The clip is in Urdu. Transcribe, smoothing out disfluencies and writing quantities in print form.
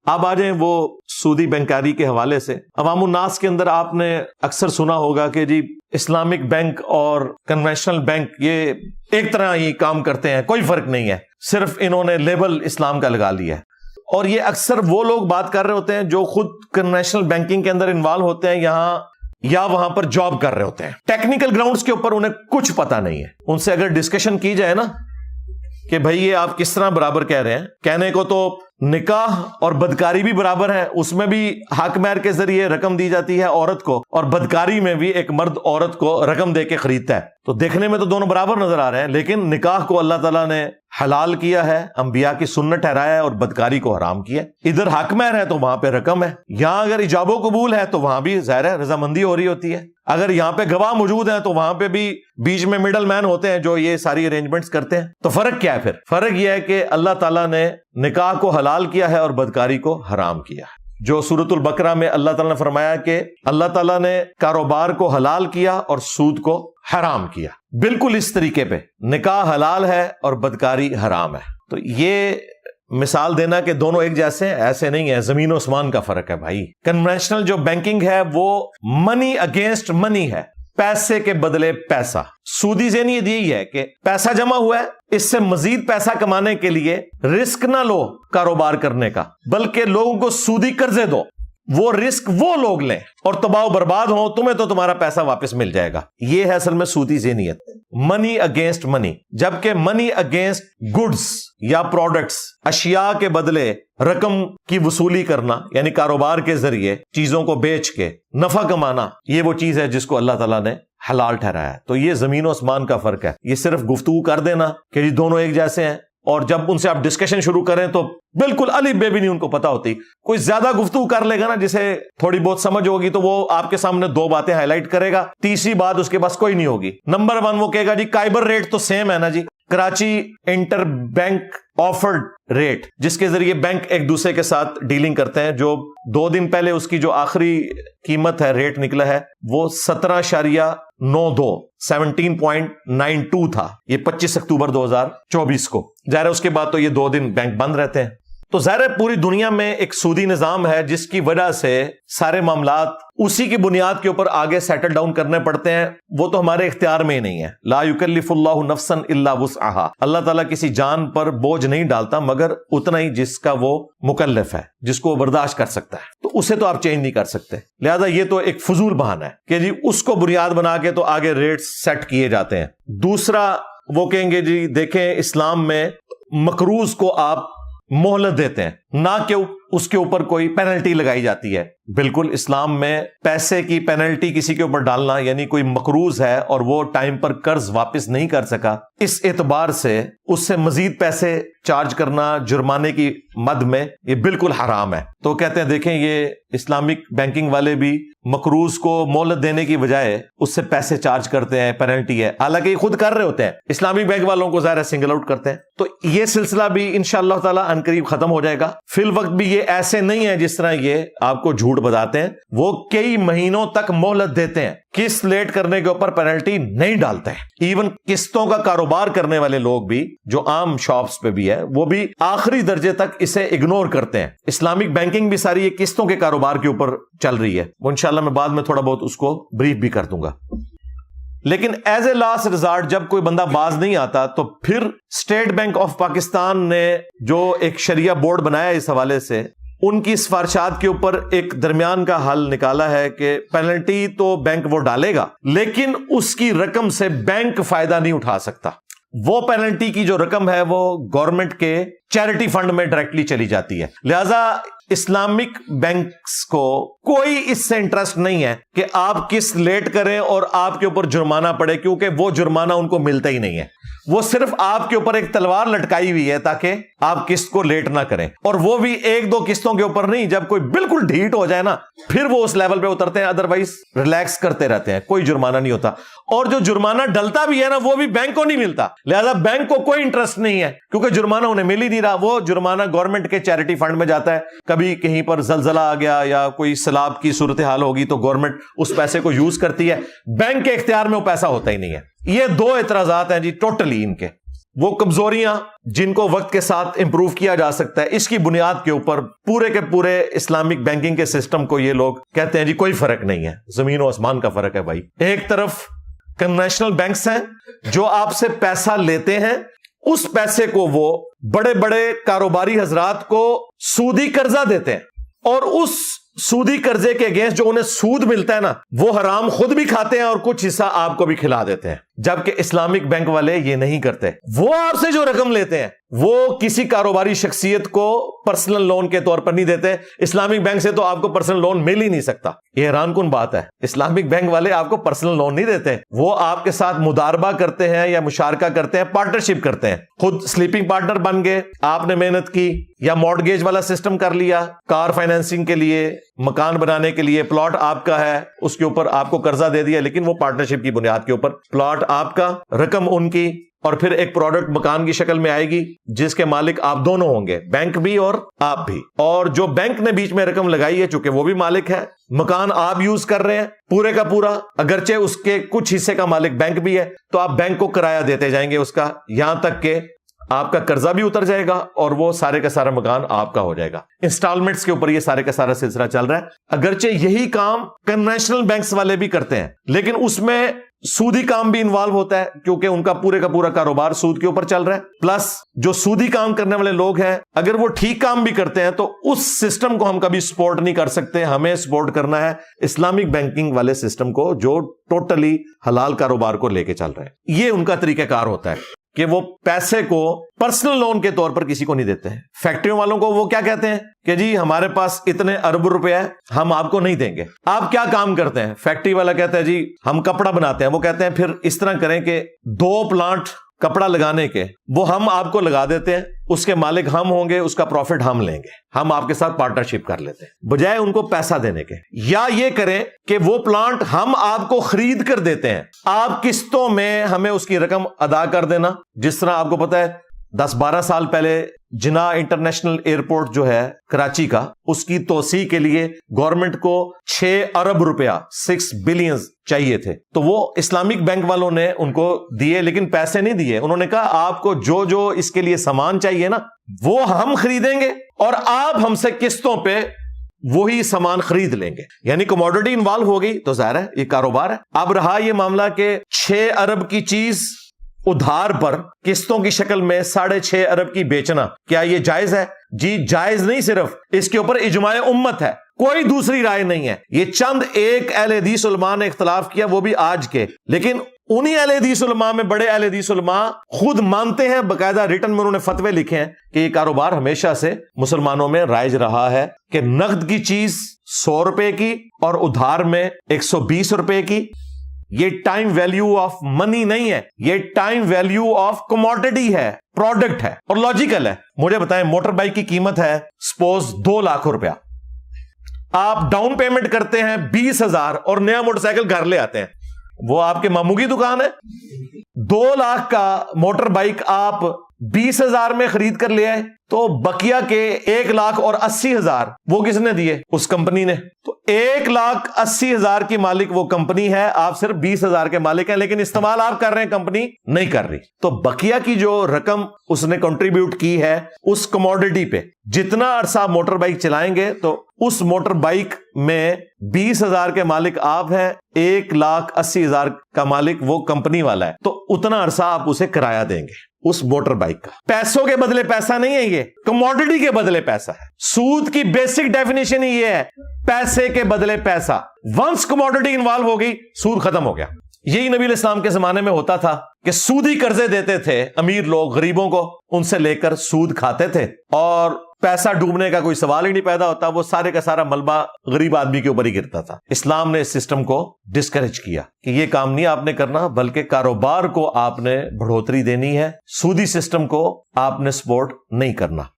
اب آ جائیں وہ سودی بینکاری کے حوالے سے. عوام الناس کے اندر آپ نے اکثر سنا ہوگا کہ جی اسلامک بینک اور کنونشنل بینک یہ ایک طرح ہی کام کرتے ہیں, کوئی فرق نہیں ہے, صرف انہوں نے لیبل اسلام کا لگا لیا ہے. اور یہ اکثر وہ لوگ بات کر رہے ہوتے ہیں جو خود کنونشنل بینکنگ کے اندر انوالو ہوتے ہیں یہاں یا وہاں پر جاب کر رہے ہوتے ہیں. ٹیکنیکل گراؤنڈز کے اوپر انہیں کچھ پتا نہیں ہے. ان سے اگر ڈسکشن کی جائے نا کہ بھائی یہ آپ کس طرح برابر کہہ رہے ہیں, کہنے کو تو نکاح اور بدکاری بھی برابر ہے, اس میں بھی حق مہر کے ذریعے رقم دی جاتی ہے عورت کو, اور بدکاری میں بھی ایک مرد عورت کو رقم دے کے خریدتا ہے. تو دیکھنے میں تو دونوں برابر نظر آ رہے ہیں, لیکن نکاح کو اللہ تعالیٰ نے حلال کیا ہے, انبیاء کی سنت ٹھہرایا ہے, اور بدکاری کو حرام کیا ہے. ادھر حق مہر ہے تو وہاں پہ رقم ہے, یہاں اگر ایجاب و قبول ہے تو وہاں بھی ظاہر ہے رضامندی ہو رہی ہوتی ہے. اگر یہاں پہ گواہ موجود ہیں تو وہاں پہ بھی بیچ میں مڈل مین ہوتے ہیں جو یہ ساری ارینجمنٹس کرتے ہیں. تو فرق کیا ہے پھر؟ فرق یہ ہے کہ اللہ تعالیٰ نے نکاح کو حلال کیا ہے اور بدکاری کو حرام کیا ہے. جو سورۃ البقرہ میں اللہ تعالیٰ نے فرمایا کہ اللہ تعالیٰ نے کاروبار کو حلال کیا اور سود کو حرام کیا, بالکل اس طریقے پہ نکاح حلال ہے اور بدکاری حرام ہے. تو یہ مثال دینا کہ دونوں ایک جیسے ہیں, ایسے نہیں ہے, زمین و آسمان کا فرق ہے بھائی. کنونشنل جو بینکنگ ہے وہ منی اگینسٹ منی ہے, پیسے کے بدلے پیسہ. سودی ذہنیت یہی ہے کہ پیسہ جمع ہوا ہے, اس سے مزید پیسہ کمانے کے لیے رسک نہ لو کاروبار کرنے کا, بلکہ لوگوں کو سودی قرضے دو, وہ رسک وہ لوگ لیں اور تباہ و برباد ہو, تمہیں تو تمہارا پیسہ واپس مل جائے گا. یہ ہے اصل میں سودی ذہنیت, منی اگینسٹ منی. جبکہ منی اگینسٹ گڈز یا پروڈکٹس, اشیاء کے بدلے رقم کی وصولی کرنا, یعنی کاروبار کے ذریعے چیزوں کو بیچ کے نفع کمانا, یہ وہ چیز ہے جس کو اللہ تعالیٰ نے حلال ٹھہرایا ہے. تو یہ زمین و آسمان کا فرق ہے. یہ صرف گفتگو کر دینا کہ جی دونوں ایک جیسے ہیں, اور جب ان سے آپ ڈسکشن شروع کریں تو بالکل الف بے بھی نہیں ان کو پتا ہوتی. کوئی زیادہ گفتگو کر لے گا نا جسے تھوڑی بہت سمجھ ہوگی تو وہ آپ کے سامنے دو باتیں ہائی لائٹ کرے گا, تیسری بات اس کے پاس کوئی نہیں ہوگی. نمبر 1 وہ کہے گا جی کائبر ریٹ تو سیم ہے نا جی, Karachi interbank offered rate, جس کے ذریعے بینک ایک دوسرے کے ساتھ ڈیلنگ کرتے ہیں. جو 2 دن پہلے اس کی جو آخری قیمت ہے, ریٹ نکلا ہے, وہ 17.92 تھا. یہ 25 اکتوبر 2024 کو. ظاہر ہے اس کے بعد تو یہ 2 دن بینک بند رہتے ہیں. تو ظاہر ہے پوری دنیا میں ایک سودی نظام ہے جس کی وجہ سے سارے معاملات اسی کی بنیاد کے اوپر آگے سیٹل ڈاؤن کرنے پڑتے ہیں. وہ تو ہمارے اختیار میں ہی نہیں ہے. لا یکلف اللہ نفسا الا وسعها. اللہ تعالیٰ کسی جان پر بوجھ نہیں ڈالتا مگر اتنا ہی جس کا وہ مکلف ہے, جس کو وہ برداشت کر سکتا ہے. تو اسے تو آپ چینج نہیں کر سکتے. لہذا یہ تو ایک فضول بہانہ ہے کہ جی اس کو بنیاد بنا کے تو آگے ریٹس سیٹ کیے جاتے ہیں. دوسرا وہ کہیں گے جی دیکھیں اسلام میں مقروض کو آپ مہلت دیتے ہیں, نہ کہ اس کے اوپر کوئی پینلٹی لگائی جاتی ہے. بالکل اسلام میں پیسے کی پینلٹی کسی کے اوپر ڈالنا, یعنی کوئی مقروض ہے اور وہ ٹائم پر قرض واپس نہیں کر سکا, اس اعتبار سے اس سے مزید پیسے چارج کرنا جرمانے کی مد میں یہ بالکل حرام ہے. تو کہتے ہیں دیکھیں یہ اسلامک بینکنگ والے بھی مقروض کو مہلت دینے کی بجائے اس سے پیسے چارج کرتے ہیں, پینلٹی ہے, حالانکہ یہ خود کر رہے ہوتے ہیں. اسلامک بینک والوں کو ظاہر سنگل آؤٹ کرتے ہیں. تو یہ سلسلہ بھی انشاءاللہ تعالی عنقریب ختم ہو جائے گا. فی الوقت بھی یہ ایسے نہیں ہے جس طرح یہ آپ کو جھوٹ بتاتے ہیں. وہ کئی مہینوں تک مہلت دیتے ہیں, قسط لیٹ کرنے کے اوپر پینلٹی نہیں ڈالتے ہیں. ایون قسطوں کا کاروبار کرنے والے لوگ بھی جو عام شاپس پہ بھی ہے وہ بھی آخری درجے تک اسے اگنور کرتے ہیں. اسلامک بینکنگ بھی ساری یہ قسطوں کے کاروبار کے اوپر چل رہی ہے. وہ انشاءاللہ میں بعد میں تھوڑا بہت اس کو بریف بھی کر دوں گا. لیکن ایز اے لاسٹ ریزارٹ جب کوئی بندہ باز نہیں آتا تو پھر اسٹیٹ بینک آف پاکستان نے جو ایک شریعہ بورڈ بنایا اس حوالے سے, ان کی سفارشات کے اوپر ایک درمیان کا حل نکالا ہے کہ پینلٹی تو بینک وہ ڈالے گا لیکن اس کی رقم سے بینک فائدہ نہیں اٹھا سکتا. وہ پینلٹی کی جو رقم ہے وہ گورنمنٹ کے چیریٹی فنڈ میں ڈائریکٹلی چلی جاتی ہے. لہذا اسلامک بینکس کو کوئی اس سے انٹرسٹ نہیں ہے کہ آپ قسط لیٹ کریں اور آپ کے اوپر جرمانہ پڑے, کیونکہ وہ جرمانہ ان کو ملتا ہی نہیں ہے. وہ صرف آپ کے اوپر ایک تلوار لٹکائی ہوئی ہے تاکہ آپ قسط کو لیٹ نہ کریں, اور وہ بھی 1-2 قسطوں کے اوپر نہیں. جب کوئی بالکل ڈھیٹ ہو جائے نا پھر وہ اس لیول پہ اترتے ہیں, ادروائز ریلیکس کرتے رہتے ہیں, کوئی جرمانہ نہیں ہوتا. اور جو جرمانہ ڈلتا بھی ہے نا وہ بھی بینک کو نہیں ملتا. لہذا بینک کو کوئی انٹرسٹ نہیں ہے کیونکہ جرمانہ انہیں مل ہی نہیں رہا. وہ جرمانہ گورنمنٹ کے چیریٹی فنڈ میں جاتا ہے. کبھی کہیں پر زلزلہ آ گیا یا کوئی سیلاب کی صورتحال ہوگی تو گورنمنٹ اس پیسے کو یوز کرتی ہے. بینک کے اختیار میں وہ پیسہ ہوتا ہی نہیں ہے. یہ 2 اعتراضات ہیں جی ٹوٹلی ان کے. وہ کمزوریاں جن کو وقت کے ساتھ امپروو کیا جا سکتا ہے، اس کی بنیاد کے اوپر پورے کے پورے اسلامک بینکنگ کے سسٹم کو یہ لوگ کہتے ہیں جی کوئی فرق نہیں ہے، زمین و آسمان کا فرق ہے بھائی۔ ایک طرف کنونشنل بینکس ہیں جو آپ سے پیسہ لیتے ہیں، اس پیسے کو وہ بڑے بڑے کاروباری حضرات کو سودی قرضہ دیتے ہیں، اور اس سودی قرضے کے اگینسٹ جو انہیں سود ملتا ہے نا، وہ حرام خود بھی کھاتے ہیں اور کچھ حصہ آپ کو بھی کھلا دیتے ہیں، جبکہ اسلامک بینک والے یہ نہیں کرتے۔ وہ آپ سے جو رقم لیتے ہیں وہ کسی کاروباری شخصیت کو پرسنل لون کے طور پر نہیں دیتے، اسلامک بینک سے تو آپ کو پرسنل لون مل ہی نہیں سکتا۔ یہ حیران کن بات ہے، اسلامک بینک والے آپ کو پرسنل لون نہیں دیتے، وہ آپ کے ساتھ مداربہ کرتے ہیں یا مشارکہ کرتے ہیں، پارٹنرشپ کرتے ہیں، خود سلیپنگ پارٹنر بن گئے، آپ نے محنت کی یا مارٹگیج والا سسٹم کر لیا، کار فائنینسنگ کے لیے، مکان بنانے کے لیے، پلاٹ آپ کا ہے، اس کے اوپر آپ کو قرضہ دے دیا، لیکن وہ پارٹنرشپ کی بنیاد کے اوپر، پلاٹ آپ کا، رقم ان کی، اور پھر ایک پروڈکٹ مکان کی شکل میں آئے گی جس کے مالک آپ دونوں ہوں گے، بینک بھی اور آپ بھی، اور جو بینک نے بیچ میں رقم لگائی ہے چونکہ وہ بھی مالک ہے، مکان آپ یوز کر رہے ہیں پورے کا پورا، اگرچہ اس کے کچھ حصے کا مالک بینک بھی ہے، تو آپ بینک کو کرایہ دیتے جائیں گے اس کا، یہاں تک کہ آپ کا قرضہ بھی اتر جائے گا اور وہ سارے کا سارا مکان آپ کا ہو جائے گا۔ انسٹالمنٹس کے اوپر یہ سارے کا سارا سلسلہ چل رہا ہے، اگرچہ یہی کام کنونشنل بینکس والے بھی کرتے ہیں، لیکن اس میں سودی کام بھی انوالو ہوتا ہے کیونکہ ان کا پورے کا پورا کاروبار سود کے اوپر چل رہا ہے، پلس جو سودی کام کرنے والے لوگ ہیں اگر وہ ٹھیک کام بھی کرتے ہیں تو اس سسٹم کو ہم کبھی سپورٹ نہیں کر سکتے، ہمیں سپورٹ کرنا ہے اسلامک بینکنگ والے سسٹم کو جو ٹوٹلی حلال کاروبار کو لے کے چل رہے ہیں۔ یہ ان کا طریقہ کار ہوتا ہے کہ وہ پیسے کو پرسنل لون کے طور پر کسی کو نہیں دیتے ہیں۔ فیکٹریوں والوں کو وہ کیا کہتے ہیں کہ جی ہمارے پاس اتنے ارب روپے ہیں، ہم آپ کو نہیں دیں گے۔ آپ کیا کام کرتے ہیں؟ فیکٹری والا کہتا ہے جی ہم کپڑا بناتے ہیں، وہ کہتے ہیں پھر اس طرح کریں کہ 2 پلانٹ کپڑا لگانے کے وہ ہم آپ کو لگا دیتے ہیں، اس کے مالک ہم ہوں گے، اس کا پروفٹ ہم لیں گے، ہم آپ کے ساتھ پارٹنرشپ کر لیتے ہیں، بجائے ان کو پیسہ دینے کے۔ یا یہ کریں کہ وہ پلانٹ ہم آپ کو خرید کر دیتے ہیں، آپ قسطوں میں ہمیں اس کی رقم ادا کر دینا، جس طرح آپ کو پتا ہے 10-12 سال پہلے جناح انٹرنیشنل ایئرپورٹ جو ہے کراچی کا، اس کی توسیع کے لیے گورنمنٹ کو 6 ارب روپیہ 6 بلین چاہیے تھے، تو وہ اسلامک بینک والوں نے ان کو دیے، لیکن پیسے نہیں دیے۔ انہوں نے کہا آپ کو جو جو اس کے لیے سامان چاہیے نا وہ ہم خریدیں گے اور آپ ہم سے قسطوں پہ وہی سامان خرید لیں گے، یعنی کموڈٹی انوالو ہو گئی تو ظاہر ہے یہ کاروبار ہے۔ اب رہا یہ معاملہ کہ 6 ارب کی چیز ادھار پر قسطوں کی شکل میں 6.5 ارب کی بیچنا، کیا یہ جائز ہے؟ جی جائز نہیں، صرف اس کے اوپر اجماع امت ہے، کوئی دوسری رائے نہیں ہے۔ یہ چند ایک اہل حدیث علماء نے اختلاف کیا، وہ بھی آج کے، لیکن انہی اہل حدیث علماء میں بڑے اہل حدیث علماء خود مانتے ہیں، باقاعدہ ریٹن میں انہوں نے فتوے لکھے ہیں کہ یہ کاروبار ہمیشہ سے مسلمانوں میں رائج رہا ہے کہ نقد کی چیز 100 روپے کی اور ادھار میں 120 روپے کی۔ یہ ٹائم ویلیو آف منی نہیں ہے، یہ ٹائم ویلیو آف کموڈٹی ہے، پروڈکٹ ہے اور لاجیکل ہے۔ مجھے بتائیں موٹر بائک کی قیمت ہے سپوز 2 لاکھ روپیہ، آپ ڈاؤن پیمنٹ کرتے ہیں 20,000 اور نیا موٹر سائیکل گھر لے آتے ہیں، وہ آپ کے ماموں کی دکان ہے۔ 2 لاکھ کا موٹر بائک آپ 20,000 میں خرید کر لے آئے تو بقیہ کے 1,80,000 وہ کس نے دیے؟ اس کمپنی نے۔ تو 1,80,000 کی مالک وہ کمپنی ہے، آپ صرف 20,000 کے مالک ہیں، لیکن استعمال آپ کر رہے ہیں، کمپنی نہیں کر رہی۔ تو بقیہ کی جو رقم اس نے کنٹریبیوٹ کی ہے اس کموڈٹی پہ، جتنا عرصہ موٹر بائک چلائیں گے تو اس موٹر بائک میں 20,000 کے مالک آپ ہیں، 1,80,000 کا مالک وہ کمپنی والا ہے، تو اتنا عرصہ آپ اسے کرایہ دیں گے اس موٹر بائک کا۔ پیسوں کے بدلے پیسہ نہیں ہے، یہ کموڈٹی کے بدلے پیسہ ہے۔ سود کی بیسک ڈیفینیشن ہی یہ ہے، پیسے کے بدلے پیسہ۔ ونس کموڈٹی انوالو ہو گئی، سود ختم ہو گیا۔ یہی نبی علیہ السلام کے زمانے میں ہوتا تھا کہ سودی قرضے دیتے تھے امیر لوگ غریبوں کو، ان سے لے کر سود کھاتے تھے اور پیسہ ڈوبنے کا کوئی سوال ہی نہیں پیدا ہوتا، وہ سارے کا سارا ملبہ غریب آدمی کے اوپر ہی گرتا تھا۔ اسلام نے اس سسٹم کو ڈسکریج کیا کہ یہ کام نہیں آپ نے کرنا، بلکہ کاروبار کو آپ نے بڑھوتری دینی ہے، سودی سسٹم کو آپ نے سپورٹ نہیں کرنا۔